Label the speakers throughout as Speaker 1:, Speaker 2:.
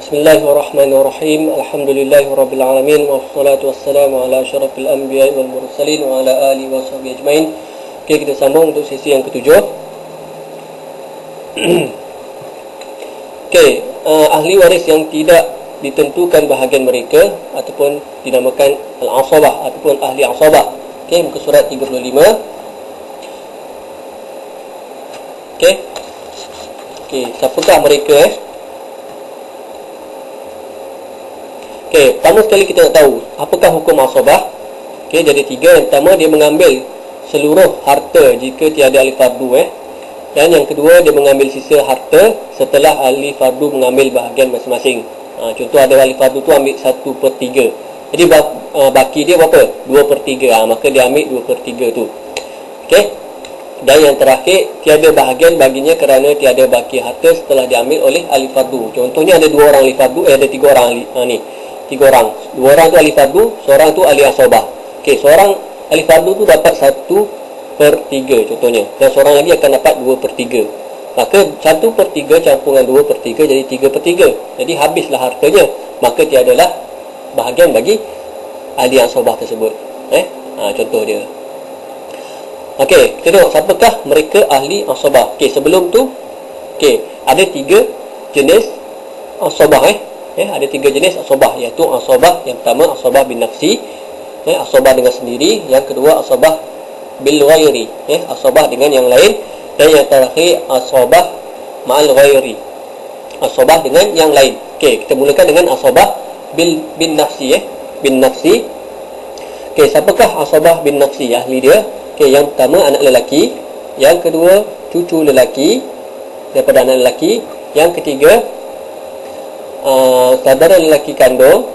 Speaker 1: Bismillahirrahmanirrahim. Alhamdulillahirabbil alamin wassalatu wassalamu ala asyrafil anbiya'i wal mursalin wa ala alihi washabihi ajmain. Okey, kita sambung untuk sesi yang ketujuh. Okey, ahli waris yang tidak ditentukan bahagian mereka ataupun dinamakan al-asabah ataupun ahli asabah. Okey, muka surat 35. Okey, siapakah mereka Okey, pertama sekali kita nak tahu apakah hukum asabah. Okey, jadi tiga. Yang pertama, dia mengambil seluruh harta jika tiada ahli fardu Dan yang kedua, dia mengambil sisa harta setelah ahli fardu mengambil bahagian masing-masing. Contoh ada ahli fardu tu ambil 1/3. Jadi baki dia berapa? 2/3. Maka dia ambil 2/3 tu. Okey. Dan yang terakhir, tiada bahagian baginya kerana tiada baki harta setelah diambil oleh ahli fardu. Contohnya ada 2 orang ahli fardu, ada 3 orang ahli, 3 orang. 2 orang tu ahli fardu, seorang tu ahli asabah. Okey, seorang ahli fardu tu dapat 1/3 contohnya, dan seorang lagi akan dapat 2/3. Maka 1/3 campur dengan 2/3 jadi 3/3. Jadi habislah hartanya, maka tiadalah bahagian bagi ahli asabah tersebut. Contoh dia. Okey, kita tengok siapakah mereka ahli asabah. Okey, sebelum tu ada 3 jenis asabah ada 3 jenis asabah, iaitu asabah yang pertama asabah bin nafsi, asabah dengan sendiri. Yang kedua asabah bil ghairi, asabah dengan yang lain. Dan yang terakhir asabah ma'al ghairi, asabah dengan yang lain. Okey, kita mulakan dengan asabah bin nafsi bin nafsi. Okey, siapakah asabah bin nafsi? Ahli dia, yang pertama anak lelaki, yang kedua cucu lelaki daripada anak lelaki, yang ketiga saudara lelaki kandung,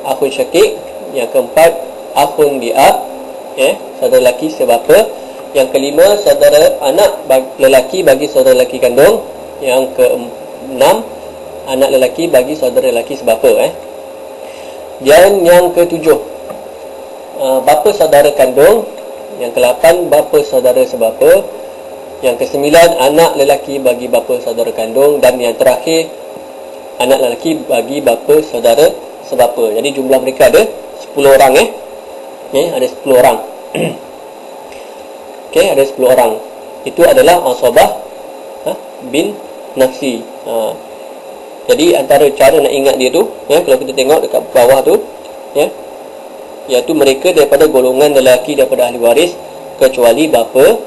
Speaker 1: akhun syakik, yang keempat akhun li'ab, saudara lelaki sebapa, yang kelima saudara anak lelaki bagi saudara lelaki kandung, yang keenam anak lelaki bagi saudara lelaki sebapa. Dan yang ketujuh bapa saudara kandung, yang ke-8 bapa saudara sebapa, yang ke-9 anak lelaki bagi bapa saudara kandung, dan yang terakhir anak lelaki bagi bapa saudara sebapa. Jadi jumlah mereka ada 10 orang ada 10 orang. Ada 10 orang. Itu adalah asabah bin nafsi. Jadi antara cara nak ingat dia tu, kalau kita tengok dekat bawah tu, iaitu mereka daripada golongan lelaki daripada ahli waris kecuali bapa,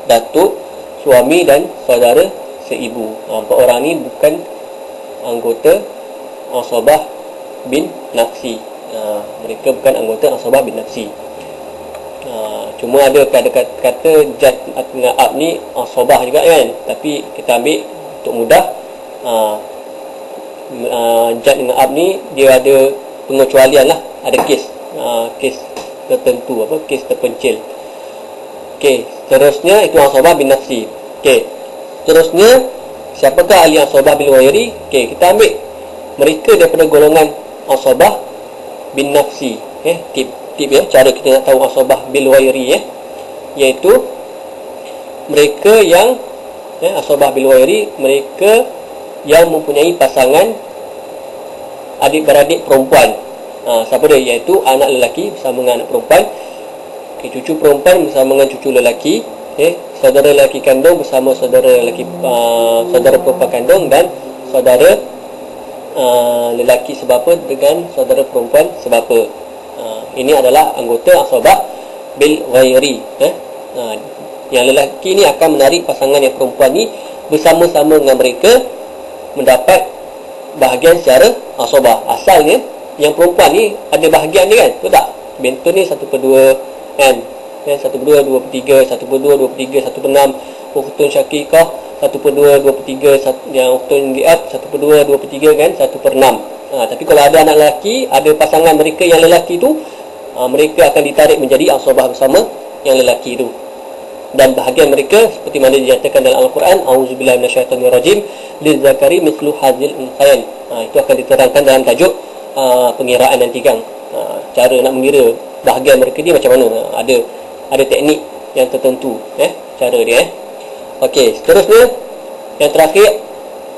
Speaker 1: datuk, suami dan saudara seibu. 4 orang ni bukan anggota asabah bin nafsi. Mereka bukan anggota asabah bin nafsi. Cuma ada kata jad dengan ab ni asabah juga kan, tapi kita ambil untuk mudah. Jad dengan ab ni dia ada pengecualian lah, ada kes tertentu, kes terpencil. Okey, seterusnya itu asabah bin nafsi. Okey, seterusnya siapakah ahli asabah bil ghairi? Okey, kita ambil mereka daripada golongan asabah bin nafsi. Tip cara kita nak tahu asabah bil ghairi iaitu mereka yang asabah bil ghairi, mereka yang mempunyai pasangan adik-beradik perempuan. Siapa dia? Iaitu anak lelaki bersama dengan anak perempuan, cucu perempuan bersama dengan cucu lelaki, saudara lelaki kandung bersama saudara lelaki saudara perempuan kandung, dan saudara lelaki sebapa dengan saudara perempuan sebapa. Ini adalah anggota asabah bil ghairi. Yang lelaki ni akan menarik pasangan yang perempuan ni bersama-sama dengan mereka mendapat bahagian secara asabah. Asalnya yang perempuan ni ada bahagian ni kan, betul tak? Bentuk ni 1/2 kan, 1/2, 2/3, 1/2, 2/3, 1/6. Ukhtun syakikah 1/2, 2/3, yang ukhtun li'ab 1/2, 2/3 kan, 1/6. Tapi kalau ada anak lelaki, ada pasangan mereka yang lelaki tu, mereka akan ditarik menjadi asabah bersama yang lelaki tu. Dan bahagian mereka seperti mana dinyatakan dalam Al-Quran, auzubillahi minasyaitonirrajim, lizzakari mithlu hadzil unthayain. Itu akan diterangkan dalam tajuk pengiraan nanti kan. Cara nak mengira bahagian mereka ni macam mana, ada teknik yang tertentu cara dia. Okey, seterusnya yang terakhir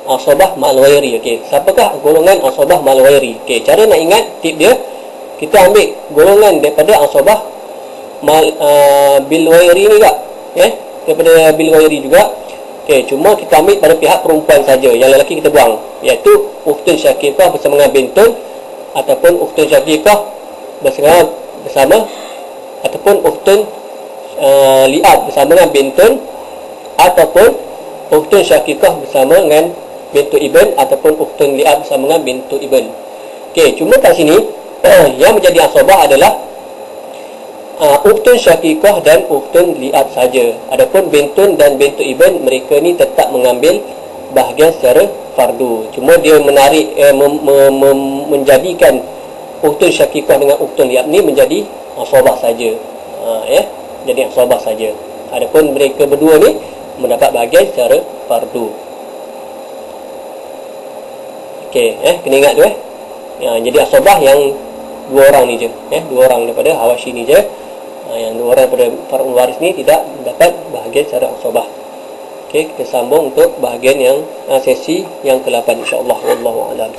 Speaker 1: asabah ma'al ghairi. Okey, siapakah golongan asabah ma'al ghairi? Okey, cara nak ingat tip dia, kita ambil golongan daripada asabah bil ghairi ni juga, daripada bil ghairi juga. Okey, cuma kita ambil pada pihak perempuan saja, yang lelaki kita buang, iaitu ukhtun syakikah bersama dengan bintun, ataupun ukhtun syakikah bersama ataupun ukhtun li'ab bersama dengan bintun, ataupun ukhtun syakikah bersama dengan bintu ibn, ataupun ukhtun li'ab bersama dengan bintu ibn. Okey, cuma kat sini yang menjadi asabah adalah ukhtun syakikah dan ukhtun li'ab saja. Adapun bintun dan bintu ibn, mereka ni tetap mengambil bahagian secara fardu. Cuma dia menarik menjadikan ukhtun syakikah dengan ukhtun li'ab ni menjadi asabah saja. Jadi asabah saja. Adapun mereka berdua ni mendapat bahagian secara fardu. Okey, kena ingat tu jadi asabah yang dua orang ni je, dua orang daripada Hawashi ni je. Yang dua orang daripada para waris ni tidak mendapat bahagian secara asabah. Okey, kita sambung untuk bahagian yang sesi yang ke-8 insya-Allah. Wallahu a'lam.